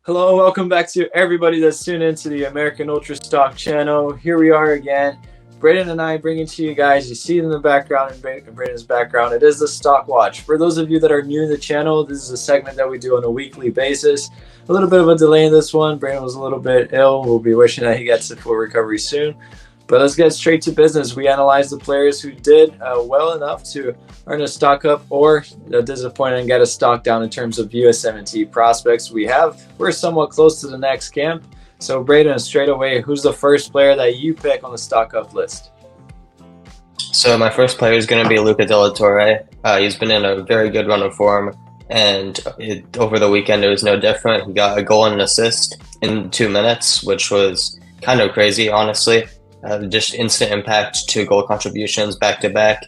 Hello, welcome back to everybody that's tuned into the American Ultra Stock channel. Here we are again, Braden and I bringing to you guys, you see it in the background, in Braden's background, it is the Stock Watch. For those of you that are new to the channel, this is a segment that we do on a weekly basis. A little bit of a delay in this one. Braden was a little bit ill. We'll be wishing that he gets a full recovery soon. But let's get straight to business. We analyzed the players who did well enough to earn a stock up or disappoint and get a stock down in terms of USMNT prospects. We're somewhat close to the next camp. So Braden, straight away, who's the first player that you pick on the stock up list? So my first player is going to be Luca De La Torre. He's been in a very good run of form, and over the weekend it was no different. He got a goal and an assist in 2 minutes, which was kind of crazy, honestly. Just instant impact, 2 goal contributions back to back.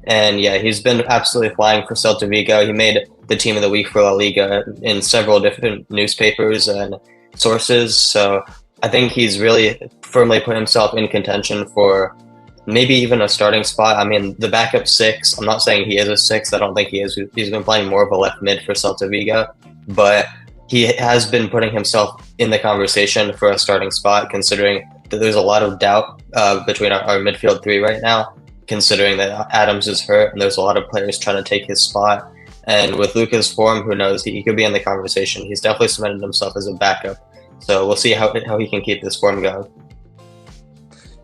And yeah, he's been absolutely flying for Celta Vigo. He made the team of the week for La Liga in several different newspapers and sources. So I think he's really firmly put himself in contention for maybe even a starting spot. I mean, the backup 6, I'm not saying he is a 6. I don't think he is. He's been playing more of a left mid for Celta Vigo. But he has been putting himself in the conversation for a starting spot, considering that there's a lot of doubt between our midfield 3 right now, considering that Adams is hurt and there's a lot of players trying to take his spot. And with Luca's form, who knows, he could be in the conversation. He's definitely cemented himself as a backup. So we'll see how he can keep this form going.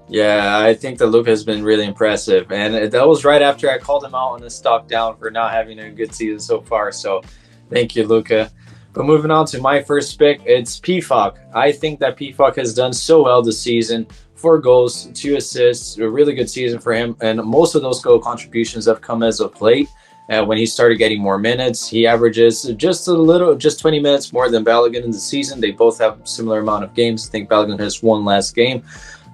Yeah, I think that Luca has been really impressive. And that was right after I called him out on the stock down for not having a good season so far. So thank you, Luca. But moving on to my first pick, it's Pfok. I think that Pfok has done so well this season. 4 goals, 2 assists, a really good season for him. And most of those goal contributions have come as of late. When he started getting more minutes, he averages just 20 minutes more than Balogun in the season. They both have a similar amount of games. I think Balogun has 1 less game.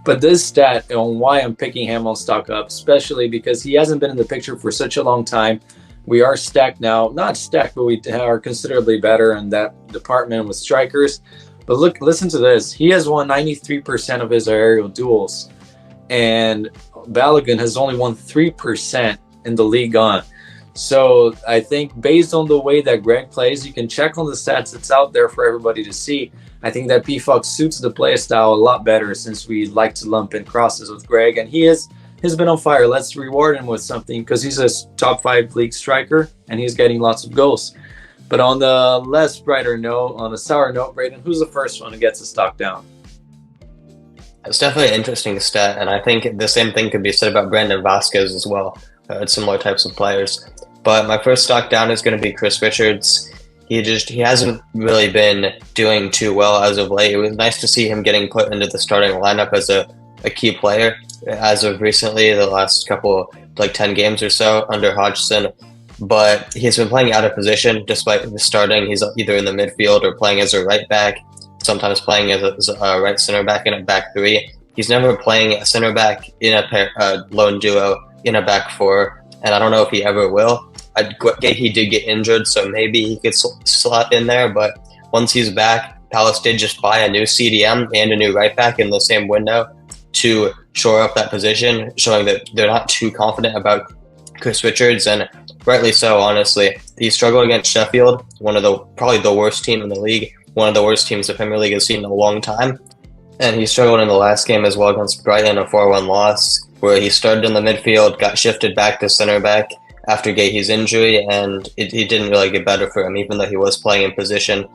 But this stat on why I'm picking him on stock up, especially because he hasn't been in the picture for such a long time. We are stacked now, not stacked, but we are considerably better in that department with strikers. But listen to this. He has won 93% of his aerial duels, and Balogun has only won 3% in the league on. So I think based on the way that Greg plays, you can check on the stats. It's out there for everybody to see. I think that Pfok suits the play style a lot better since we like to lump in crosses with Greg, and he's been on fire. Let's reward him with something because he's a top 5 league striker and he's getting lots of goals. But on the less brighter note, on the sour note, Braden, who's the first one who gets a stock down? It's definitely an interesting stat, and I think the same thing could be said about Brandon Vasquez as well. Similar types of players. But my first stock down is going to be Chris Richards. He hasn't really been doing too well as of late. It was nice to see him getting put into the starting lineup as a key player as of recently, the last couple, like 10 games or so under Hodgson. But he's been playing out of position despite starting. He's either in the midfield or playing as a right back, sometimes playing as a right center back in a back 3. He's never playing a center back in a lone duo in a back 4, and I don't know if he ever will. He did get injured, so maybe he could slot in there, but once he's back, Palace did just buy a new CDM and a new right back in the same window to shore up that position, showing that they're not too confident about Chris Richards, and rightly so, honestly. He struggled against Sheffield, probably the worst team in the league, one of the worst teams the Premier League has seen in a long time, and he struggled in the last game as well against Brighton, a 4-1 loss, where he started in the midfield, got shifted back to center back after Gahey's injury, and it didn't really get better for him, even though he was playing in position.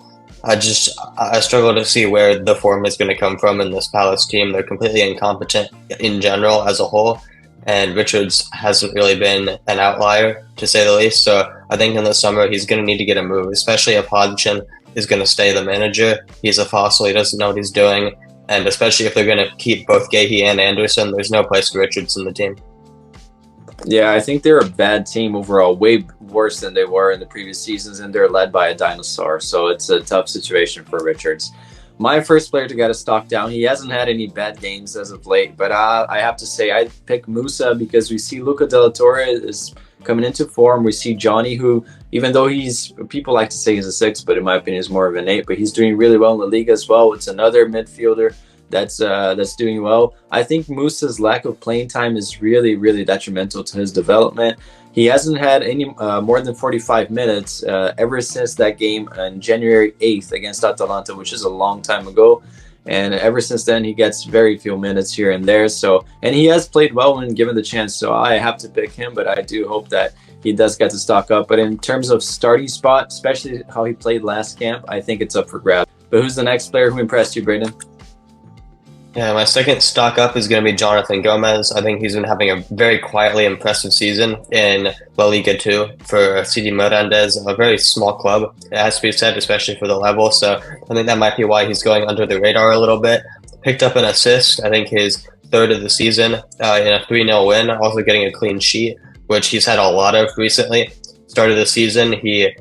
I struggle to see where the form is going to come from in this Palace team. They're completely incompetent in general as a whole, and Richards hasn't really been an outlier, to say the least. So I think in the summer he's going to need to get a move, especially if Hodgson is going to stay the manager. He's a fossil. He doesn't know what he's doing, and especially if they're going to keep both Gahey and Anderson, there's no place for Richards in the team. Yeah, I think they're a bad team overall, way worse than they were in the previous seasons, and they're led by a dinosaur, so it's a tough situation for Richards. My first player to get a stock down, he hasn't had any bad games as of late, but I have to say I pick Musa because we see Luca De La Torre is coming into form. We see Johnny, who, even though people like to say he's a 6, but in my opinion is more of an 8, but he's doing really well in the league as well. It's another midfielder that's doing well. I think Musa's lack of playing time is really, really detrimental to his development. He hasn't had any more than 45 minutes ever since that game on January 8th against Atalanta, which is a long time ago. And ever since then, he gets very few minutes here and there. So, and he has played well when given the chance. So I have to pick him, but I do hope that he does get to stock up. But in terms of starting spot, especially how he played last camp, I think it's up for grabs. But who's the next player who impressed you, Braden? Yeah, my second stock up is going to be Jonathan Gomez. I think he's been having a very quietly impressive season in La Liga 2 for CD Mirandes, a very small club, it has to be said, especially for the level. So I think that might be why he's going under the radar a little bit. Picked up an assist, I think his third of the season in a 3-0 win, also getting a clean sheet, which he's had a lot of recently. Start of the season, he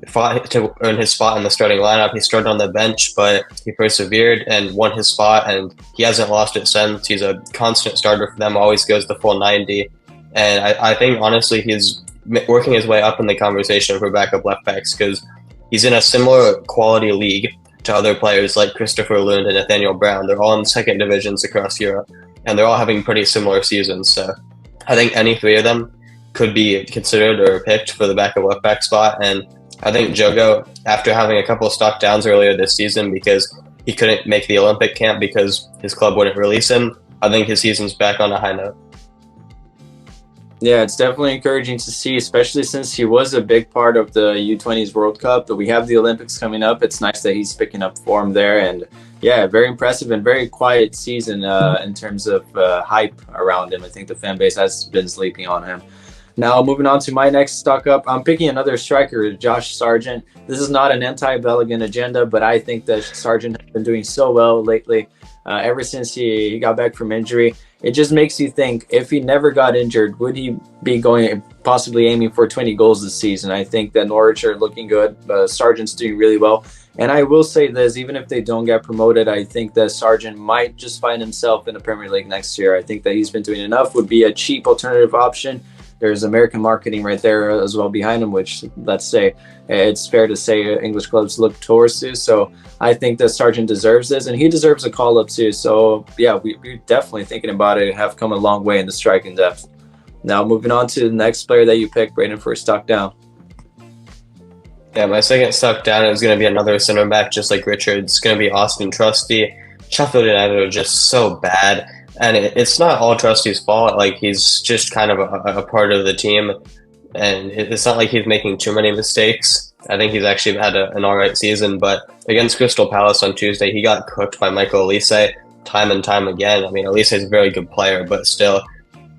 fought to earn his spot in the starting lineup. He started on the bench, but he persevered and won his spot, and he hasn't lost it since. He's a constant starter for them, always goes the full 90. And I think, honestly, he's working his way up in the conversation for backup left backs because he's in a similar quality league to other players like Christopher Lund and Nathaniel Brown. They're all in second divisions across Europe, and they're all having pretty similar seasons. So I think any three of them could be considered or picked for the backup left back spot. And I think Jogo, after having a couple of stock downs earlier this season because he couldn't make the Olympic camp because his club wouldn't release him, I think his season's back on a high note. Yeah, it's definitely encouraging to see, especially since he was a big part of the U20s World Cup. But we have the Olympics coming up. It's nice that he's picking up form there. And yeah, very impressive and very quiet season in terms of hype around him. I think the fan base has been sleeping on him. Now, moving on to my next stock up, I'm picking another striker, Josh Sargent. This is not an anti-Belgian agenda, but I think that Sargent has been doing so well lately. Ever since he got back from injury, it just makes you think, if he never got injured, would he be going possibly aiming for 20 goals this season? I think that Norwich are looking good. Sargent's doing really well. And I will say this, even if they don't get promoted, I think that Sargent might just find himself in the Premier League next year. I think that he's been doing enough, would be a cheap alternative option. There's American marketing right there as well behind him, which, let's say, it's fair to say English clubs look towards to. So I think that Sargent deserves this, and he deserves a call-up too. So yeah, we're definitely thinking about it and have come a long way in the striking depth. Now moving on to the next player that you picked, Braden, for a stock down. Yeah, my second stock down is going to be another center back, just like Richard. It's going to be Austin Trusty. Sheffield United are just so bad. And it's not all Trusty's fault. Like, he's just kind of a part of the team. And it's not like he's making too many mistakes. I think he's actually had an all right season. But against Crystal Palace on Tuesday, he got cooked by Michael Elise time and time again. I mean, Elise is a very good player, but still,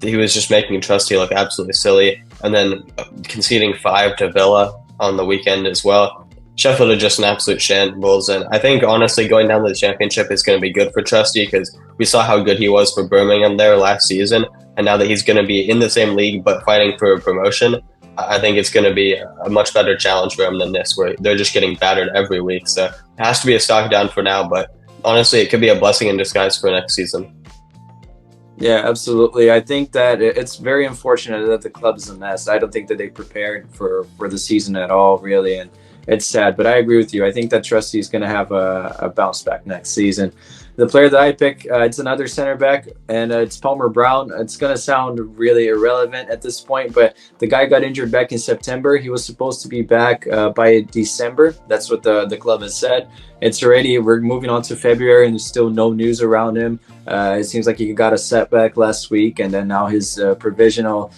he was just making Trusty look absolutely silly. And then conceding 5 to Villa on the weekend as well. Sheffield are just an absolute shambles, and I think, honestly, going down to the championship is going to be good for Trusty because we saw how good he was for Birmingham there last season, and now that he's going to be in the same league but fighting for a promotion, I think it's going to be a much better challenge for him than this, where they're just getting battered every week. So it has to be a stock down for now, but honestly, it could be a blessing in disguise for next season. Yeah, absolutely. I think that it's very unfortunate that the club is a mess. I don't think that they prepared for the season at all, really, and it's sad, but I agree with you. I think that Trusty is going to have a bounce back next season. The player that I pick, it's another center back, and it's Palmer Brown. It's going to sound really irrelevant at this point, but the guy got injured back in September. He was supposed to be back by December. That's what the club has said. We're moving on to February, and there's still no news around him. It seems like he got a setback last week, and then now his provisional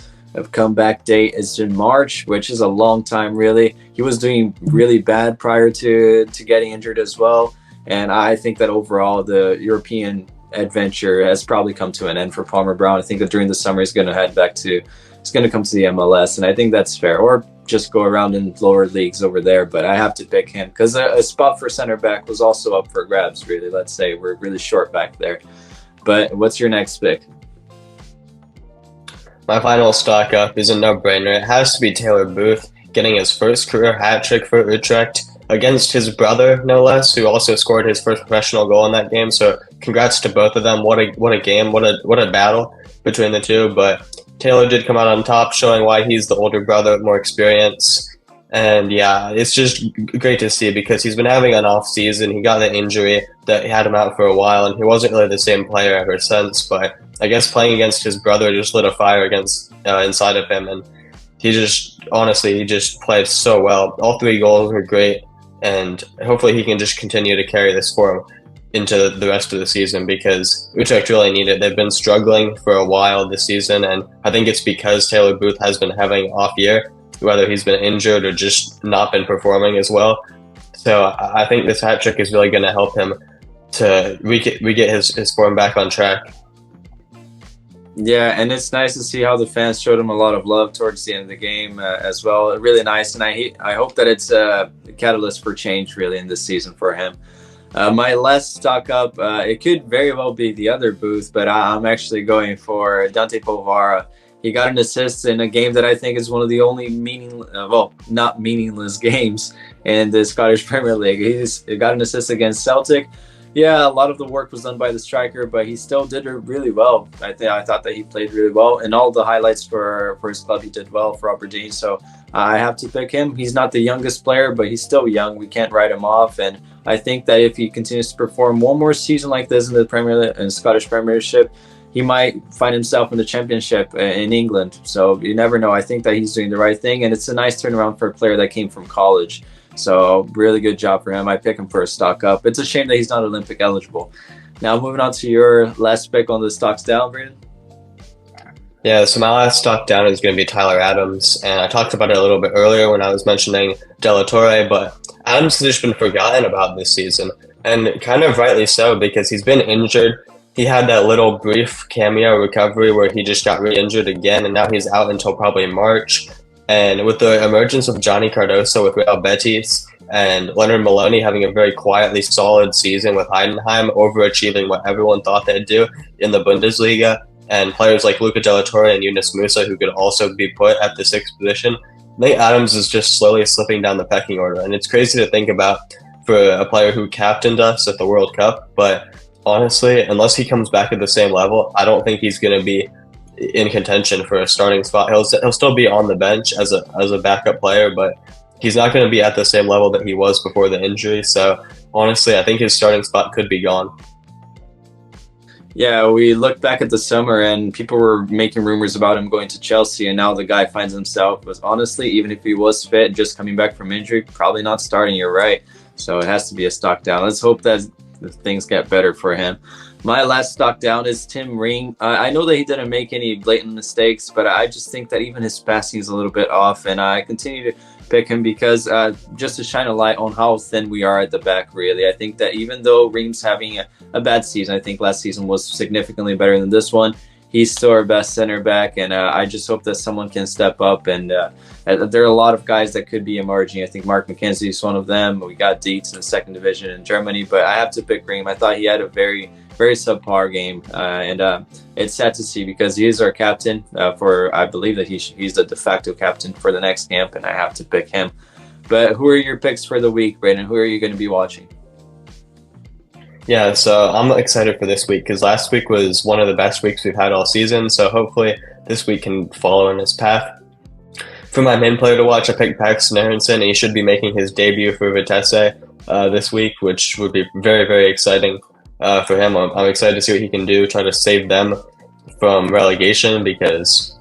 comeback date is in March, which is a long time, really. He was doing really bad prior to getting injured as well. And I think that overall the European adventure has probably come to an end for Palmer Brown. I think that during the summer he's going to come to the MLS, and I think that's fair. Or just go around in lower leagues over there. But I have to pick him because a spot for center back was also up for grabs, really. Let's say we're really short back there. But what's your next pick? My final stock up is a no-brainer. It has to be Taylor Booth getting his first career hat trick for Utrecht against his brother, no less, who also scored his first professional goal in that game. So congrats to both of them. What a game, what a battle between the two. But Taylor did come out on top, showing why he's the older brother with more experience. And yeah, it's just great to see because he's been having an off season. He got the injury that had him out for a while, and he wasn't really the same player ever since. But I guess playing against his brother just lit a fire against inside of him, and he just honestly he just played so well. All three goals were great, and hopefully he can just continue to carry this form into the rest of the season because Utrecht really need it. They've been struggling for a while this season, and I think it's because Taylor Booth has been having an off year, whether he's been injured or just not been performing as well. So I think this hat trick is really going to help him to re-get his form back on track. Yeah, and it's nice to see how the fans showed him a lot of love towards the end of the game as well. Really nice, and I hope that it's a catalyst for change really in this season for him. My last stock up, it could very well be the other Booth, but I'm actually going for Dante Povara. He got an assist in a game that I think is one of the only not meaningless games in the Scottish Premier League. He got an assist against Celtic. Yeah, a lot of the work was done by the striker, but he still did it really well. I thought that he played really well, and all the highlights for his club, he did well for Aberdeen. So I have to pick him. He's not the youngest player, but he's still young. We can't write him off, and I think that if he continues to perform one more season like this in the Premier League and Scottish Premiership, he might find himself in the Championship in England. So you never know. I think that he's doing the right thing, and it's a nice turnaround for a player that came from college. So really good job for him. I pick him for a stock up. It's a shame that he's not Olympic eligible. Now moving on to your last pick on the stocks down, Brandon. Yeah, so my last stock down is going to be Tyler Adams, and I talked about it a little bit earlier when I was mentioning De La Torre, but Adams has just been forgotten about this season, and kind of rightly so because he's been injured. He had that little brief cameo recovery where he just got re-injured again, and now he's out until probably March. And with the emergence of Johnny Cardoso with Real Betis and Leonard Maloney having a very quietly solid season with Heidenheim, overachieving what everyone thought they'd do in the Bundesliga, and players like Luca De La Torre and Yunus Musa who could also be put at the sixth position, I think Adams is just slowly slipping down the pecking order. And it's crazy to think about for a player who captained us at the World Cup, but honestly, unless he comes back at the same level, I don't think he's going to be in contention for a starting spot. He'll still be on the bench as a backup player, but he's not going to be at the same level that he was before the injury. So honestly, I think his starting spot could be gone. Yeah, we looked back at the summer and people were making rumors about him going to Chelsea, and now the guy finds himself was honestly, even if he was fit, just coming back from injury, probably not starting. You're right. So it has to be a stock down. Let's hope that things get better for him. My last stock down is Tim Ring. I know that he didn't make any blatant mistakes, but I just think that even his passing is a little bit off, and I continue to pick him because just to shine a light on how thin we are at the back, really. I think that even though Ring's having a bad season, I think last season was significantly better than this one, he's still our best center back, and I just hope that someone can step up. And there are a lot of guys that could be emerging. I think Mark McKenzie is one of them. We got Dietz in the second division in Germany, but I have to pick Ream. I thought he had a very subpar game, and it's sad to see because he is our captain I believe that he's the de facto captain for the next camp, and I have to pick him. But who are your picks for the week, Brandon? Who are you going to be watching? Yeah, so I'm excited for this week because last week was one of the best weeks we've had all season. So hopefully this week can follow in his path. For my main player to watch, I picked Paxton Aronson, and he should be making his debut for Vitesse this week, which would be very, very exciting for him. I'm excited to see what he can do, try to save them from relegation because,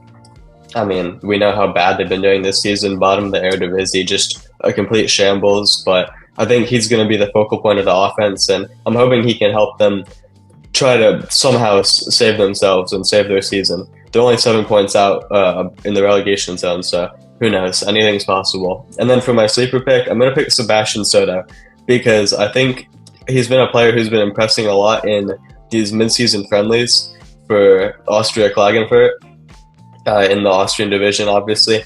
I mean, we know how bad they've been doing this season. Bottom of the Eredivisie, just a complete shambles, but I think he's going to be the focal point of the offense, and I'm hoping he can help them try to somehow save themselves and save their season. They're only 7 points out in the relegation zone, so who knows? Anything's possible. And then for my sleeper pick, I'm going to pick Sebastian Soto because I think he's been a player who's been impressing a lot in these mid-season friendlies for Austria Klagenfurt in the Austrian division, obviously.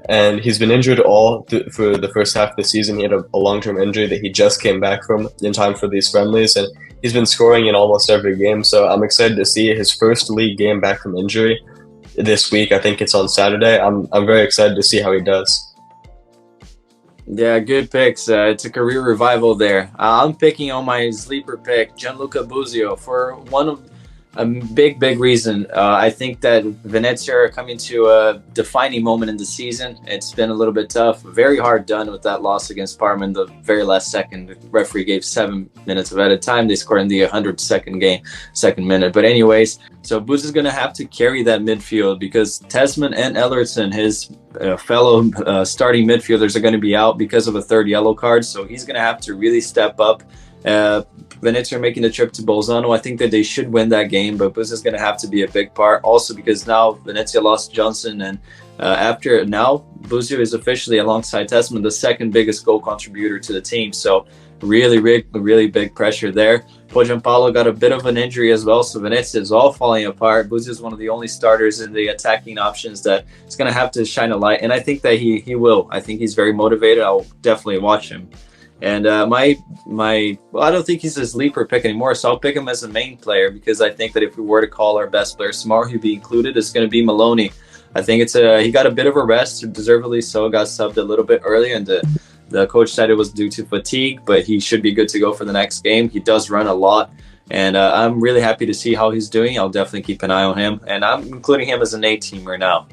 And he's been injured for the first half of the season. He had a long-term injury that he just came back from in time for these friendlies, and he's been scoring in almost every game. So I'm excited to see his first league game back from injury this week. I think it's on Saturday. I'm very excited to see how he does. Yeah, good picks. It's a career revival there. I'm picking on my sleeper pick, Gianluca Buzio, for one of A big reason. I think that Venezia are coming to a defining moment in the season. It's been a little bit tough. Very hard done with that loss against Parma in the very last second. The referee gave 7 minutes of added time. They scored in the 102nd second minute. But anyways, so Booz is going to have to carry that midfield because Tesman and Ellerton, his fellow starting midfielders, are going to be out because of a third yellow card. So he's going to have to really step up. Venezia are making the trip to Bolzano. I think that they should win that game, but Booz is going to have to be a big part. Also, because now Venezia lost Johnson, and after now, Buzio is officially, alongside Tesman, the second biggest goal contributor to the team. So really big pressure there. Pojampalo got a bit of an injury as well, so Venezia is all falling apart. Buzio is one of the only starters in the attacking options that is going to have to shine a light, and I think that he will. I think he's very motivated. I'll definitely watch him. And well, I don't think he's a sleeper pick anymore, so I'll pick him as a main player because I think that if we were to call our best players tomorrow, he'd be included. It's going to be Maloney. I think he got a bit of a rest, deservedly so. Got subbed a little bit earlier, and the coach said it was due to fatigue, but he should be good to go for the next game. He does run a lot, and I'm really happy to see how he's doing. I'll definitely keep an eye on him, and I'm including him as an A-teamer now.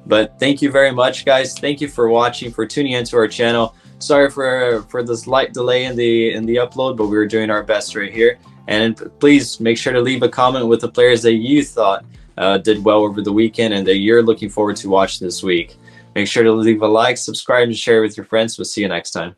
But thank you very much, guys. Thank you for watching, for tuning into our channel. Sorry for the slight delay in the upload, but we were doing our best right here. And please make sure to leave a comment with the players that you thought did well over the weekend and that you're looking forward to watch this week. Make sure to leave a like, subscribe, and share with your friends. We'll see you next time.